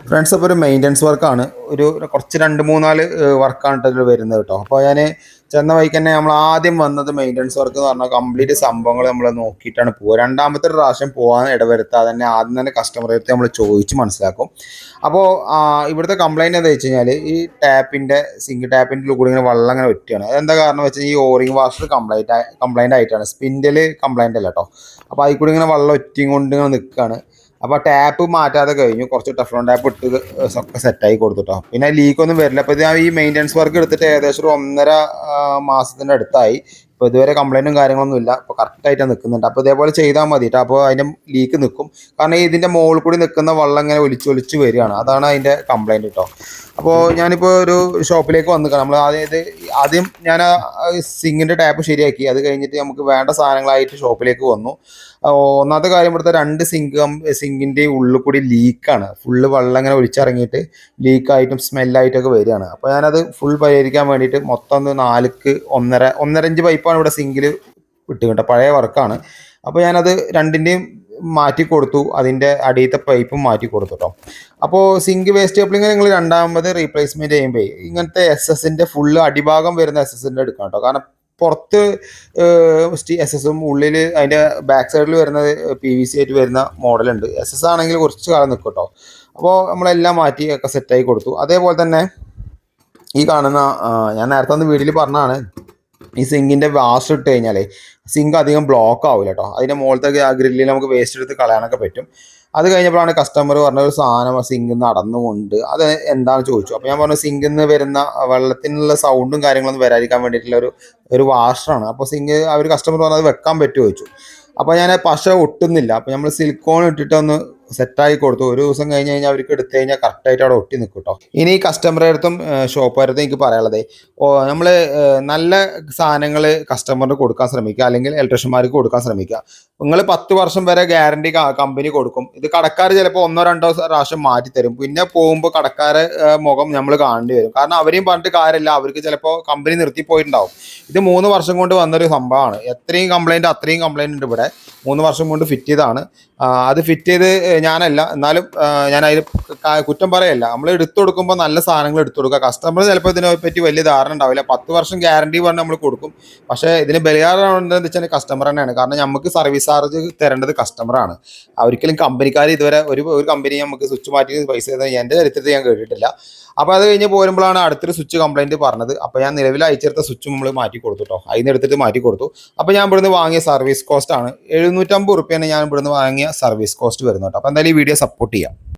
Friends അപ്പോൾ ഒരു maintenance വർക്കാണ്. കുറച്ച് 2-3-4 വർക്കാണ് ഇതിൽ വരുന്നത് കേട്ടോ. അപ്പോൾ ഞാൻ ചെന്ന വഴിക്ക് തന്നെ നമ്മൾ ആദ്യം വന്നത് മെയിൻ്റനൻസ് വർക്ക് എന്ന് പറഞ്ഞാൽ കംപ്ലീറ്റ് സംഭവങ്ങൾ നമ്മൾ നോക്കിയിട്ടാണ് പോവുക. രണ്ടാമത്തെ ഒരു പ്രാവശ്യം പോകാൻ ഇടവരുത്താതെ തന്നെ ആദ്യം തന്നെ കസ്റ്റമറെ അടുത്ത് നമ്മൾ ചോദിച്ച് മനസ്സിലാക്കും. അപ്പോൾ ഇവിടുത്തെ കംപ്ലയിൻറ്റ് എന്താ വെച്ച് കഴിഞ്ഞാൽ ഈ സിങ്ക് ടാപ്പിൻ്റെ കൂടി ഇങ്ങനെ വെള്ളം ഇങ്ങനെ വറ്റുകയാണ്. അതെന്താ കാരണം വെച്ചാൽ ഈ ഓറിങ് വാഷർ കംപ്ലൈൻ്റ് ആയിട്ടാണ്, സ്പിൻഡിൽ കംപ്ലൈൻ്റ് അല്ല കേട്ടോ. അപ്പോൾ അതിൽ കൂടി ഇങ്ങനെ വെള്ളം ഒറ്റിയും കൊണ്ട് ഇങ്ങനെ നിൽക്കുകയാണ്. അപ്പോൾ ടാപ്പ് മാറ്റാതെ കഴിഞ്ഞു, കുറച്ച് ടെഫ്ലോൺ ടാപ്പ് ഇട്ട് ഒക്കെ സെറ്റായി കൊടുത്തിട്ടോ. പിന്നെ ലീക്കൊന്നും വരില്ല. അപ്പോൾ ഞാൻ ഈ മെയിൻ്റനൻസ് വർക്ക് എടുത്തിട്ട് ഏകദേശം ഒരു 1.5 മാസത്തിൻ്റെ അടുത്തായി. ഇപ്പോൾ ഇതുവരെ കംപ്ലൈൻറ്റും കാര്യങ്ങളൊന്നും ഇല്ല. അപ്പോൾ കറക്റ്റായിട്ടാണ് നിൽക്കുന്നുണ്ട്. അപ്പോൾ ഇതേപോലെ ചെയ്താൽ മതി കേട്ടോ. അപ്പോൾ അതിൻ്റെ ലീക്ക് നിൽക്കും. കാരണം ഇതിൻ്റെ മുകളിൽ കൂടി നിൽക്കുന്ന വെള്ളം ഇങ്ങനെ ഒലിച്ച് വരികയാണ്. അതാണ് അതിൻ്റെ കംപ്ലൈൻറ്റ് കേട്ടോ. അപ്പോൾ ഞാനിപ്പോൾ ഒരു ഷോപ്പിലേക്ക് വന്നിരിക്കണം. നമ്മൾ ആദ്യം ഞാൻ സിങ്കിൻ്റെ ടാപ്പ് ശരിയാക്കി. അത് കഴിഞ്ഞിട്ട് നമുക്ക് വേണ്ട സാധനങ്ങളായിട്ട് ഷോപ്പിലേക്ക് വന്നു. ഒന്നാമത്തെ കാര്യം, ഇവിടുത്തെ 2 സിങ്കിൻ്റെ ഉള്ളിൽ കൂടി ലീക്കാണ്. ഫുള്ള് വെള്ളം ഇങ്ങനെ ഒലിച്ചിറങ്ങിയിട്ട് ലീക്കായിട്ടും സ്മെല്ലായിട്ടൊക്കെ വരികയാണ്. അപ്പോൾ ഞാനത് ഫുൾ പരിഹരിക്കാൻ വേണ്ടിയിട്ട് മൊത്തം 1.5 ഇഞ്ച് പൈപ്പാണ് ഇവിടെ സിങ്കിൽ വിട്ടുകിട്ടുക. പഴയ വർക്കാണ്. അപ്പോൾ ഞാനത് 2ൻ്റെയും മാറ്റി കൊടുത്തു. അതിൻ്റെ അടിയത്തെ പൈപ്പും മാറ്റി കൊടുത്തു കേട്ടോ. അപ്പോൾ സിങ്ക് വേസ്റ്റ് കപ്ലിങ് നിങ്ങൾ രണ്ടാമത് റീപ്ലേസ്മെൻറ്റ് ചെയ്യുമ്പോൾ ഇങ്ങനത്തെ SS-ൻ്റെ ഫുള്ള് അടിഭാഗം വരുന്ന SS-ൻ്റെ എടുക്കണം കേട്ടോ. കാരണം പുറത്ത് SS-ഉം ഉള്ളിൽ അതിൻ്റെ ബാക്ക് സൈഡിൽ വരുന്നത് PVC ആയിട്ട് വരുന്ന മോഡലുണ്ട്. SS ആണെങ്കിൽ കുറച്ച് കാലം നിൽക്കും കേട്ടോ. അപ്പോൾ നമ്മളെല്ലാം മാറ്റി ഒക്കെ സെറ്റായി കൊടുത്തു. അതേപോലെ തന്നെ ഈ കാണുന്ന ഞാൻ നേരത്തെ ഒന്ന് വീഡിയോയിൽ പറഞ്ഞതാണ്, ഈ സിങ്കിൻ്റെ വാഷ് ഇട്ട് കഴിഞ്ഞാൽ സിങ്ക് അധികം ബ്ലോക്ക് ആവില്ല കേട്ടോ. അതിൻ്റെ മുകളിലത്തെ ഗ്രില്ലിൽ നമുക്ക് വേസ്റ്റ് എടുത്ത് കളയാനൊക്കെ പറ്റും. അത് കഴിഞ്ഞപ്പോഴാണ് കസ്റ്റമർ പറഞ്ഞ ഒരു സാധനം സിങ്കിൽ നിന്ന് നടന്നുകൊണ്ട് അത് എന്താണെന്ന് ചോദിച്ചു. അപ്പോൾ ഞാൻ പറഞ്ഞു സിങ്കിൽ നിന്ന് വരുന്ന വെള്ളത്തിനുള്ള സൗണ്ടും കാര്യങ്ങളൊന്നും വരാതിരിക്കാൻ വേണ്ടിയിട്ടുള്ള ഒരു വാഷറാണ്. അപ്പോൾ അവർ കസ്റ്റമർ പറഞ്ഞത് വെക്കാൻ പറ്റുമോ ചോദിച്ചു. അപ്പോൾ ഞാൻ പശ ഒട്ടുന്നില്ല. അപ്പോൾ നമ്മൾ സിലിക്കോൺ ഇട്ടിട്ടൊന്ന് സെറ്റായി കൊടുത്തു. ഒരു ദിവസം കഴിഞ്ഞ് കഴിഞ്ഞാൽ അവർക്ക് എടുത്തു കഴിഞ്ഞാൽ കറക്റ്റായിട്ട് അവിടെ ഒട്ടി നിൽക്കും കേട്ടോ. ഇനി ഈ കസ്റ്റമറുടെ അടുത്തും ഷോപ്പുകാരടുത്തും എനിക്ക് പറയാനുള്ളത്, നമ്മൾ നല്ല സാധനങ്ങൾ കസ്റ്റമറിന് കൊടുക്കാൻ ശ്രമിക്കുക, അല്ലെങ്കിൽ ഇലക്ട്രീഷ്യന്മാർക്ക് കൊടുക്കാൻ ശ്രമിക്കുക. നിങ്ങൾ 10 വർഷം വരെ ഗ്യാരണ്ടി കമ്പനി കൊടുക്കും. ഇത് കടക്കാർ ചിലപ്പോൾ 1-2 പ്രാവശ്യം മാറ്റി തരും. പിന്നെ പോകുമ്പോൾ കടക്കാരെ മുഖം നമ്മൾ കാണേണ്ടി വരും. കാരണം അവരെയും പറഞ്ഞിട്ട് കാര്യമില്ല, അവർക്ക് ചിലപ്പോൾ കമ്പനി നിർത്തിപ്പോയിട്ടുണ്ടാവും. ഇത് 3 വർഷം കൊണ്ട് വന്നൊരു സംഭവമാണ്. അത്രയും കംപ്ലൈൻറ്റ് ഉണ്ട് ഇവിടെ. 3 വർഷം കൊണ്ട് ഫിറ്റ് ചെയ്താണ്. അത് ഫിറ്റ് ചെയ്ത് ഞാനല്ല, എന്നാലും ഞാൻ അതിൽ കുറ്റം പറയല്ല. നമ്മൾ എടുത്തു കൊടുക്കുമ്പോൾ നല്ല സാധനങ്ങൾ എടുത്തു കൊടുക്കുക. കസ്റ്റമർ ചിലപ്പോൾ ഇതിനെപ്പറ്റി വലിയ ധാരണ ഉണ്ടാവില്ല. 10 വർഷം ഗ്യാരണ്ടി പറഞ്ഞ് നമ്മൾ കൊടുക്കും. പക്ഷേ ഇതിന് ബലിയാറാണെന്ന് വെച്ചാൽ കസ്റ്റമർ തന്നെയാണ്. കാരണം നമുക്ക് സർവീസ് ചാർജ് തരേണ്ടത് കസ്റ്റമറാണ്. ഒരിക്കലും കമ്പനിക്കാർ ഇതുവരെ ഒരു കമ്പനി നമുക്ക് സ്വിച്ച് മാറ്റി പൈസ തരുന്നത് എൻ്റെ ചരിത്രത്തിൽ ഞാൻ കേട്ടിട്ടില്ല. അപ്പോൾ അത് കഴിഞ്ഞ് പോരുമ്പോഴാണ് അടുത്തൊരു സ്വിച്ച് കംപ്ലൈൻറ്റ് പറഞ്ഞത്. അപ്പോൾ ഞാൻ നിലവിൽ അയച്ചെടുത്ത സ്വിച്ച് നമ്മൾ മാറ്റി കൊടുത്തു കേട്ടോ. അതിന് എടുത്തിട്ട് മാറ്റി കൊടുത്തു. അപ്പോൾ ഞാൻ ഇവിടുന്ന് വാങ്ങിയ സർവീസ് കോസ്റ്റ് ആണ് 750 റുപ്യാണ് ഞാൻ ഇവിടുന്ന് വാങ്ങിയ സർവീസ് കോസ്റ്റ് വരുന്നത് കേട്ടോ. അപ്പോൾ എന്തായാലും ഈ വീഡിയോ സപ്പോർട്ട് ചെയ്യാം.